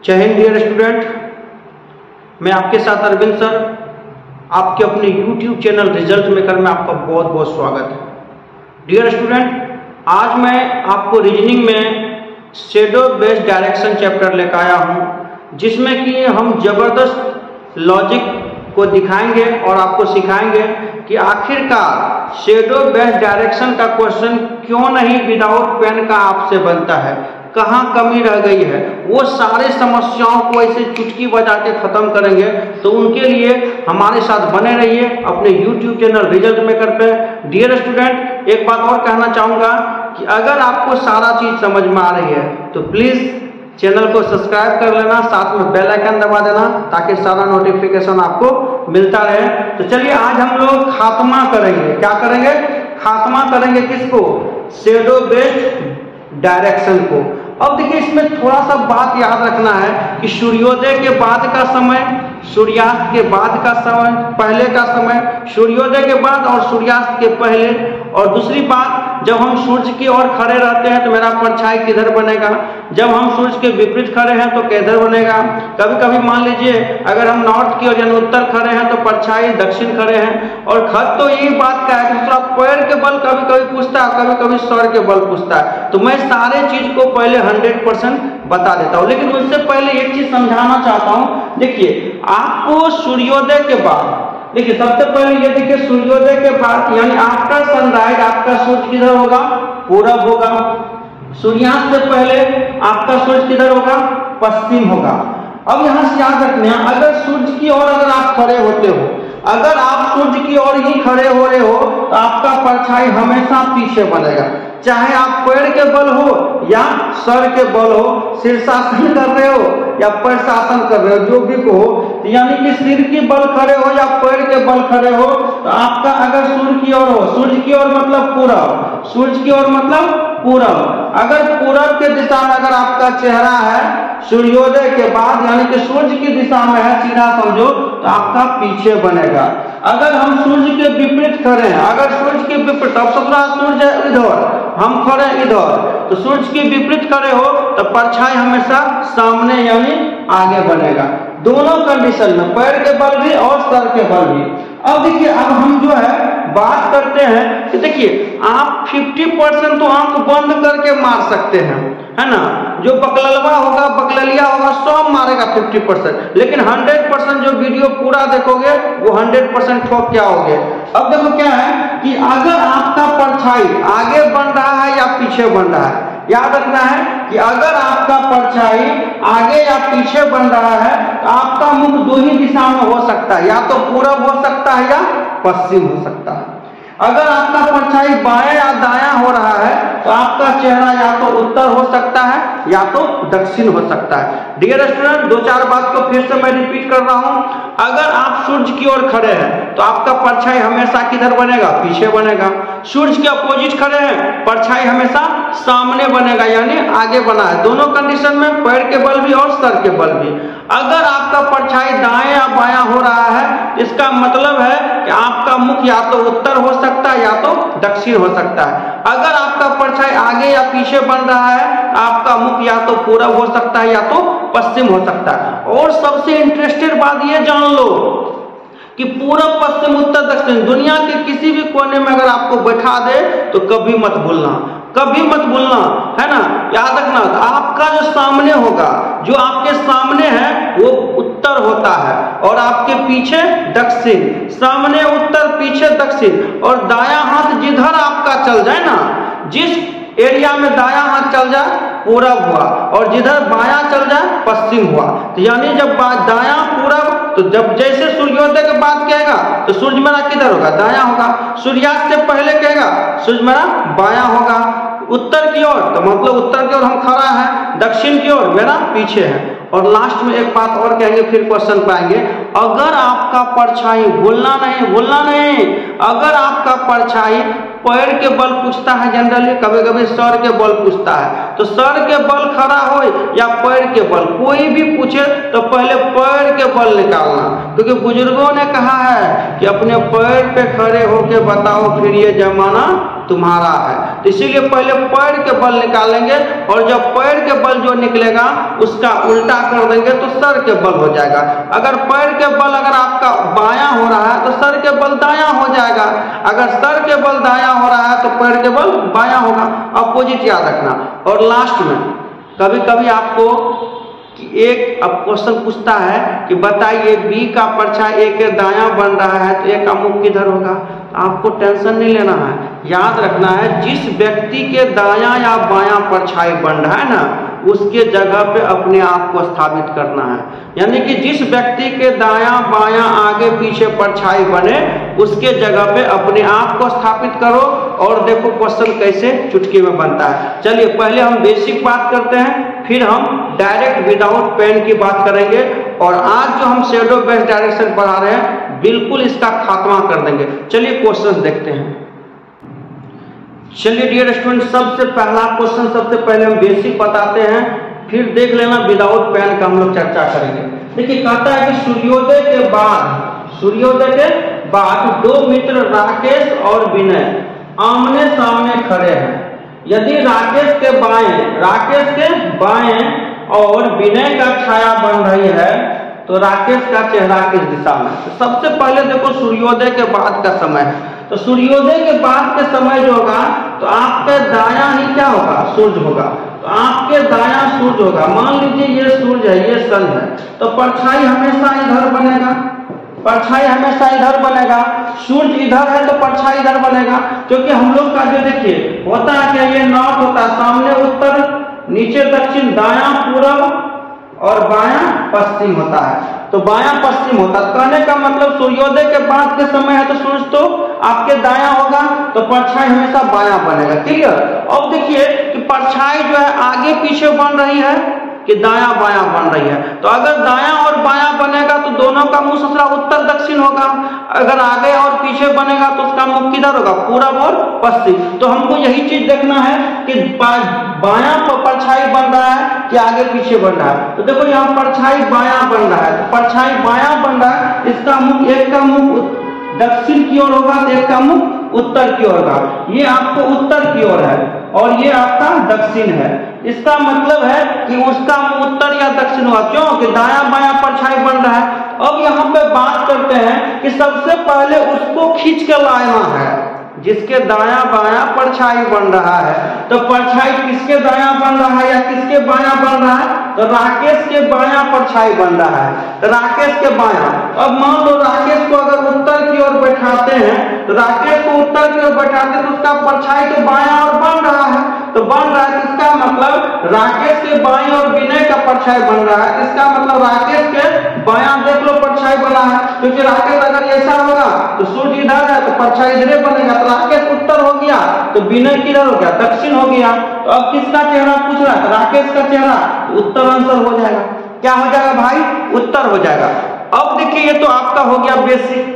जय Hind dear student, मैं आपके साथ अरविंद सर, आपके अपने YouTube चैनल रिजल्ट मेकर में आपका बहुत बहुत स्वागत है। डियर स्टूडेंट, आज मैं आपको रीजनिंग में शेडो बेस्ड डायरेक्शन चैप्टर लेकर आया हूं, जिसमें कि हम जबरदस्त लॉजिक को दिखाएंगे और आपको सिखाएंगे कि आखिरकार शेडो बेस्ड डायरेक्शन का क्वेश्चन क्यों नहीं विदाउट पेन का आपसे बनता है, कहाँ कमी रह गई है, वो सारे समस्याओं को ऐसे चुटकी बजा के खत्म करेंगे। तो उनके लिए हमारे साथ बने रहिए अपने YouTube चैनल रिजल्ट मेकर पे। डियर स्टूडेंट, एक बात और कहना चाहूँगा कि अगर आपको सारा चीज़ समझ में आ रही है तो प्लीज़ चैनल को सब्सक्राइब कर लेना, साथ में बेल आइकन दबा देना ताकि सारा नोटिफिकेशन आपको मिलता रहे। तो चलिए आज हम लोग खात्मा करेंगे। क्या करेंगे? खात्मा करेंगे किसको? शेडो बेस्ड डायरेक्शन को। अब देखिए, इसमें थोड़ा सा बात याद रखना है कि सूर्योदय के बाद का समय, सूर्यास्त के बाद का समय, पहले का समय, सूर्योदय के बाद और सूर्यास्त के पहले। और दूसरी बात, जब हम सूर्य की ओर खड़े रहते हैं तो मेरा परछाई किधर बनेगा, जब हम सूर्य के विपरीत खड़े हैं तो किधर बनेगा। कभी कभी मान लीजिए अगर हम नॉर्थ की ओर यानी उत्तर खड़े हैं तो परछाई दक्षिण खड़े हैं। और खत तो यही बात का है कि दूसरा पैर के बल कभी कभी पूछता है, कभी कभी सर के बल पूछता है। तो मैं सारे चीज को पहले 100% बता देता हूँ, लेकिन उससे पहले एक चीज समझाना चाहता हूँ। देखिए, आपको सूर्योदय के बाद, देखिए सबसे पहले ये देखिए, सूर्योदय के बाद यानी आफ्टर सनराइज आपका सूर्य किधर होगा? पूरब होगा। सूर्यास्त से पहले आपका सूर्य किधर होगा? पश्चिम होगा। अब यहां से याद रखना, अगर सूर्य की ओर अगर आप खड़े होते हो, अगर आप सूर्य की ओर ही खड़े हो रहे हो तो आपका परछाई हमेशा पीछे बनेगा, चाहे आप पैर के बल हो या सर के बल हो, शीर्षासन कर रहे हो या पैरशासन कर रहे हो, जो भी को हो, यानी कि सिर की बल खड़े हो या पैर के बल खड़े हो, तो आपका अगर सूर्य की ओर हो, सूर्य की ओर मतलब पूरब, सूर्य की ओर मतलब पूरब, अगर पूरब के दिशा में अगर आपका चेहरा है सूर्योदय के बाद यानी कि सूर्य की दिशा में है, सीधा समझो, तो आपका पीछे बनेगा। अगर हम सूर्य के विपरीत खड़े हैं, अगर सूर्य के विपरीत, अब सोचना सूर्य इधर, हम खड़े इधर, तो सूर्य के विपरीत खड़े हो तो परछाई हमेशा सामने यानी आगे बनेगा। दोनों कंडीशन में, पैर के बल भी और सर के बल भी। अब देखिए, अब हम जो है बात करते हैं कि देखिए, आप 50% तो आंख बंद करके मार सकते हैं, है ना। जो बकललवा होगा, बकललिया होगा, सब मारेगा 50%, लेकिन 100% जो वीडियो पूरा देखोगे वो 100% ठोक क्या होगे। अब देखो क्या है कि अगर आपका परछाई आगे बन रहा है या पीछे बन रहा है, याद रखना है कि अगर आपका परछाई आगे या पीछे बन रहा है तो आपका मुख दो ही दिशा में हो सकता है, या तो पूरब हो सकता है या पश्चिम हो सकता है। अगर आपका परछाई बाएं या दायां हो रहा है तो आपका चेहरा या तो उत्तर हो सकता है या तो दक्षिण हो सकता है। डियर स्टूडेंट, दो चार बात को फिर से मैं रिपीट कर रहा हूं। अगर आप सूर्य की ओर खड़े हैं तो आपका परछाई हमेशा किधर बनेगा? पीछे बनेगा। सूर्य के अपोजिट खड़े हैं, परछाई हमेशा सामने बनेगा यानी आगे बना है। दोनों कंडीशन में, पैर के बल भी और सर के बल भी। अगर आपका परछाई दाएं या बायां हो रहा है, इसका मतलब है कि आपका मुख या तो उत्तर हो सकता है या तो दक्षिण हो सकता है। अगर आपका परछाई आगे या पीछे बन रहा है, आपका मुख या तो पूरब हो सकता है या तो पश्चिम हो सकता है। और सबसे इंटरेस्टेड बात ये जान लो कि पूरब, पश्चिम, उत्तर, दक्षिण दुनिया के किसी भी कोने में अगर आपको बैठा दे तो कभी मत भूलना, कभी मत भूलना, है ना। याद रखना, आपका जो सामने होगा, जो आपके सामने है वो उत्तर होता है और आपके पीछे दक्षिण। सामने उत्तर, पीछे दक्षिण। और दायां हाथ जिधर आपका चल जाए ना, जिस एरिया में दायां हाथ चल जाए पूरब हुआ और जिधर बायां चल जाए पश्चिम हुआ। तो यानी जब दायां पूरब, तो जब जैसे सूर्योदय के बाद कहेगा तो सूर्य मेरा किधर होगा? दायां होगा। सूर्यास्त से पहले कहेगा सूर्य मेरा बायां होगा। उत्तर की ओर तो मतलब उत्तर की ओर हम खड़ा है, दक्षिण की ओर मेरा पीछे है। और लास्ट में एक बात और कहेंगे, फिर क्वेश्चन पाएंगे। अगर आपका परछाई, भूलना नहीं, अगर आपका परछाई पैर के बल पूछता है, जनरली कभी कभी सर के बल पूछता है, तो सर के बल खड़ा हो या पैर के बल, कोई भी पूछे तो पहले पैर के बल निकालना, क्योंकि बुजुर्गों ने कहा है कि अपने पैर पे खड़े होके बताओ फिर ये जमाना तुम्हारा है। तो इसीलिए पहले पैर के बल निकालेंगे और जब पैर के बल जो निकलेगा उसका उल्टा कर देंगे तो सर के बल हो जाएगा। अगर पैर के बल अगर आपका बायां हो रहा है तो सर के बल दायां हो जाएगा। अगर सर के बल दायां हो रहा है तो पैर के बल बायां होगा। अपोजिट याद रखना। और लास्ट में कभी कभी आपको एक अब क्वेश्चन पूछता है कि बताइए बी का परछाई ए के दायां बन रहा है तो ए का मुख किधर होगा। आपको टेंशन नहीं लेना है, याद रखना है जिस व्यक्ति के दायां या बायां परछाई बन रहा है ना उसके जगह पे अपने आप को स्थापित करना है। यानी कि जिस व्यक्ति के दायां बायां आगे पीछे परछाई बने उसके जगह पे अपने आप को स्थापित करो। और देखो क्वेश्चन कैसे चुटकी में बनता है। चलिए पहले हम बेसिक बात करते हैं, फिर हम डायरेक्ट विदाउट पेन की बात करेंगे। और आज जो हम शैडो बेस्ड डायरेक्शन पढ़ा रहे हैं बिल्कुल इसका खात्मा कर देंगे। चलिए क्वेश्चन देखते हैं। चलिए डियर स्टूडेंट, सबसे पहला क्वेश्चन सबसे पहले हम बेसिक बताते हैं, फिर देख लेना विदाउट पेन का हम लोग चर्चा करेंगे। देखिए कहता है कि सूर्योदय के बाद दो मित्र राकेश और विनय आमने सामने खड़े हैं। यदि राकेश के बाएं और विनय का छाया बन रही है तो राकेश का चेहरा किस दिशा में। तो सबसे पहले देखो सूर्योदय के बाद का समय है, तो सूर्योदय के बाद के समय जो होगा तो आपके दायां ही क्या होगा, सूर्य होगा। तो आपके दायां सूर्य होगा। मान लीजिए ये सूर्य है, ये सन है, तो परछाई हमेशा इधर बनेगा, परछाई हमेशा इधर बनेगा। सूर्य इधर है तो परछाई इधर बनेगा। क्योंकि हम लोग का जो देखिए होता है कि ये नॉर्थ होता है, सामने उत्तर, नीचे दक्षिण, दायां पूरब और बायां पश्चिम होता है। तो बायां पश्चिम होता है, कहने का मतलब सूर्योदय के बाद के समय है तो सूर्य तो आपके दायां होगा तो परछाई हमेशा बायां बनेगा। क्लियर। अब देखिए कि परछाई जो है आगे पीछे बन रही है कि दायां बायां बन रही है। तो अगर दायां और बायां बनेगा तो दोनों का मुंह ससुरा उत्तर दक्षिण होगा। अगर आगे और पीछे बनेगा तो उसका मुख किधर होगा, पूरब और पश्चिम। तो हमको यही चीज देखना है कि बायां परछाई बन रहा है कि आगे पीछे बन रहा है। तो देखो यहाँ परछाई बायां बन रहा है, तो परछाई बायां बन रहा है, इसका मुख, एक का मुख दक्षिण की ओर होगा तो एक का मुख उत्तर की ओर होगा। ये आपको उत्तर की ओर है और ये आपका दक्षिण है। इसका मतलब है कि उसका मुंह उत्तर या दक्षिण हुआ। क्यों कि दायां बायां परछाई बन रहा है। अब यहाँ पे बात करते हैं कि सबसे पहले उसको खींच के लाना है जिसके दायां बायां परछाई बन रहा है। तो परछाई किसके दायां बन रहा है या किसके बायां बन रहा है, तो राकेश के बायां परछाई बन रहा है, तो राकेश के बायां। अब मान लो राकेश को अगर उत्तर की ओर बैठाते हैं, तो राकेश को उत्तर की ओर बैठाते हैं तो उसका परछाई तो बायां और बन रहा है, तो बन रहा है। इसका मतलब राकेश के बाईं और विनय का परछाई बन रहा है। इसका मतलब राकेश के बायां देख लो परछाई बना है, क्योंकि राकेश अगर ऐसा होगा तो सूर्य इधर है तो परछाई इधर बनेगा। तो राकेश उत्तर हो गया तो विनय किधर हो गया, दक्षिण हो गया। तो अब किसका चेहरा पूछ रहा है, राकेश का चेहरा, तो उत्तर आंसर हो जाएगा। क्या हो जाएगा भाई, उत्तर हो जाएगा। अब देखिए ये तो आपका हो गया बेसिक,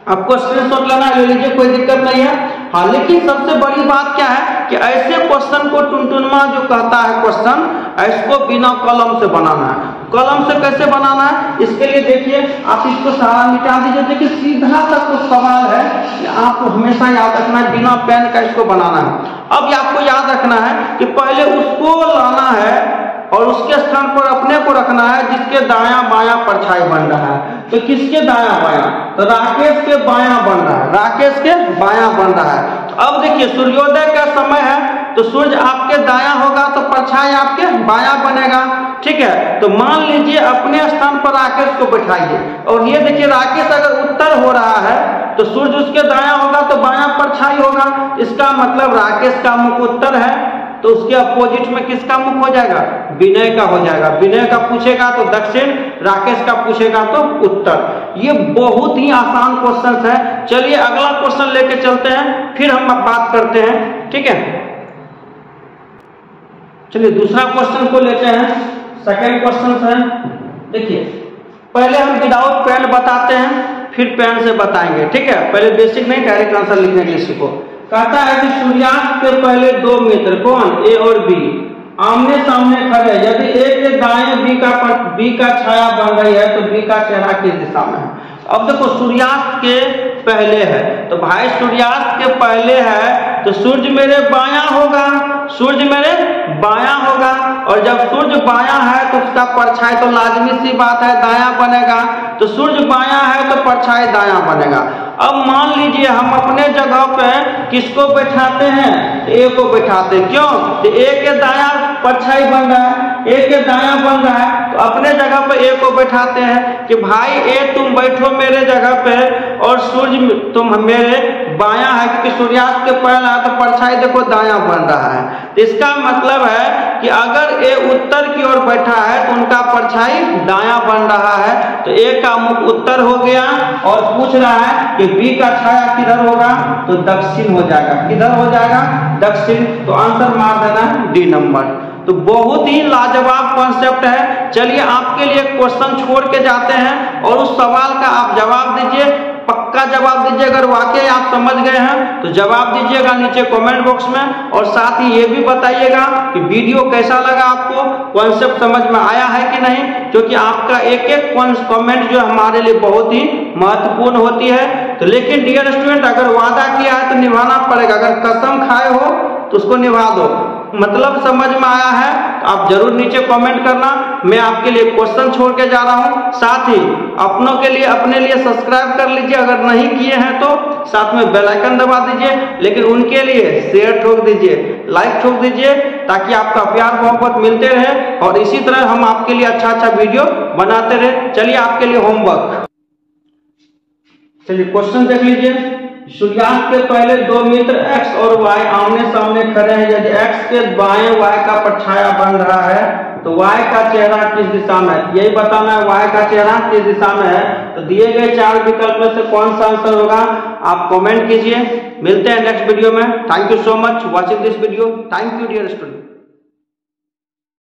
आपको स्क्रीनशॉट लेना ले लीजिए, कोई दिक्कत नहीं है। हाँ, लेकिन सबसे बड़ी बात क्या है कि ऐसे क्वेश्चन को टुनटुनमा जो कहता है क्वेश्चन, इसको बिना कलम से बनाना है। कलम से कैसे बनाना है, इसके लिए देखिए आप इसको सारा मिटा दीजिए। देखिए सीधा तक तो सवाल है कि आपको हमेशा याद रखना है, बिना पेन का इसको बनाना है। अब आपको याद रखना है कि पहले उसको लाना है और उसके स्थान पर अपने को रखना है जिसके दायां बायां परछाई बन रहा है। तो किसके दायां बायां, तो राकेश के बायां बन रहा है, राकेश के बायां बन रहा है। तो अब देखिए सूर्योदय का समय है तो सूर्य आपके दायां होगा तो परछाई आपके बायां बनेगा। ठीक है, तो मान लीजिए अपने स्थान पर राकेश को बैठाइए और ये देखिए राकेश अगर उत्तर हो रहा है तो सूर्य उसके दायां होगा तो बायां परछाई होगा। इसका मतलब राकेश का मुख उत्तर है तो उसके अपोजिट में किसका मुख हो जाएगा, विनय का हो जाएगा। विनय का पूछेगा तो दक्षिण, राकेश का पूछेगा तो उत्तर। ये बहुत ही आसान क्वेश्चन है। चलिए अगला क्वेश्चन लेके चलते हैं, फिर हम बात करते हैं। ठीक है, चलिए दूसरा क्वेश्चन को लेते हैं। सेकंड क्वेश्चन है, देखिए पहले हम विदाउट पेन बताते हैं फिर पेन से बताएंगे। ठीक है, पहले बेसिक नहीं डायरेक्ट आंसर लिखने के लिए सीखो। कहता है कि सूर्यास्त के पहले दो मित्र, कौन, ए और बी, आमने सामने खड़े। यदि ए के दाएं बी का छाया बन रही है तो बी का चेहरा किस दिशा में है। अब देखो सूर्यास्त के पहले है तो भाई सूर्यास्त के पहले है तो सूर्य मेरे बायां होगा, सूर्य मेरे बायां होगा। और जब सूर्य बायां है तो उसका परछाई तो लाजमी सी बात है दायां बनेगा, तो सूर्य बायां है तो परछाई दायां बनेगा। अब मान लीजिए हम अपने जगह पे किसको बैठाते हैं, ए को बैठाते हैं। क्यों? तो ए के दायां परछाई बन रहा है, ए के दायां बन रहा है, तो अपने जगह पे ए को बैठाते हैं कि भाई ए तुम बैठो मेरे जगह पे और सूर्य तुम मेरे बायां है, क्योंकि सूर्यास्त के पहला है तो परछाई देखो दायां बन रहा है। तो इसका मतलब है कि अगर ए उत्तर की ओर बैठा है तो उनका परछाई दायां बन रहा है। तो ए का मुख उत्तर हो गया और पूछ रहा है कि बी का छाया किधर होगा, तो दक्षिण हो जाएगा। किधर हो जाएगा? दक्षिण। तो आंसर मार देना डी नंबर। तो बहुत ही लाजवाब कॉन्सेप्ट है। चलिए आपके लिए क्वेश्चन छोड़ के जाते हैं और उस सवाल का आप जवाब दीजिए, पक्का जवाब दीजिए। अगर वाकई आप समझ गए हैं तो जवाब दीजिएगा नीचे कमेंट बॉक्स में, और साथ ही ये भी बताइएगा कि वीडियो कैसा लगा, आपको कॉन्सेप्ट समझ में आया है कि नहीं, क्योंकि आपका एक एक कमेंट जो हमारे लिए बहुत ही महत्वपूर्ण होती है। तो लेकिन डियर स्टूडेंट, अगर वादा किया है तो निभाना पड़ेगा। अगर कसम खाए हो तो उसको निभा दो। मतलब समझ में आया है तो आप जरूर नीचे कमेंट करना। मैं आपके लिए क्वेश्चन छोड़ के जा रहा हूं, साथ ही अपनों के लिए अपने लिए सब्सक्राइब कर लीजिए अगर नहीं किए हैं तो, साथ में बेल आइकन दबा दीजिए, लेकिन उनके लिए शेयर ठोक दीजिए, लाइक ठोक दीजिए, ताकि आपका प्यार मोहब्बत मिलते रहे और इसी तरह हम आपके लिए अच्छा अच्छा वीडियो बनाते रहे। चलिए आपके लिए होमवर्क, चलिए क्वेश्चन देख लीजिए। सूर्यास्त के पहले दो मित्र x और y आमने सामने खड़े हैं। यदि x के बाएं y का परछाया बन रहा है तो y का चेहरा किस दिशा में है, यही बताना है y का चेहरा किस दिशा में है। तो दिए गए चार विकल्प में से कौन सा आंसर होगा, आप कमेंट कीजिए। मिलते हैं नेक्स्ट वीडियो में। Thank you so much watching this video. Thank you dear student.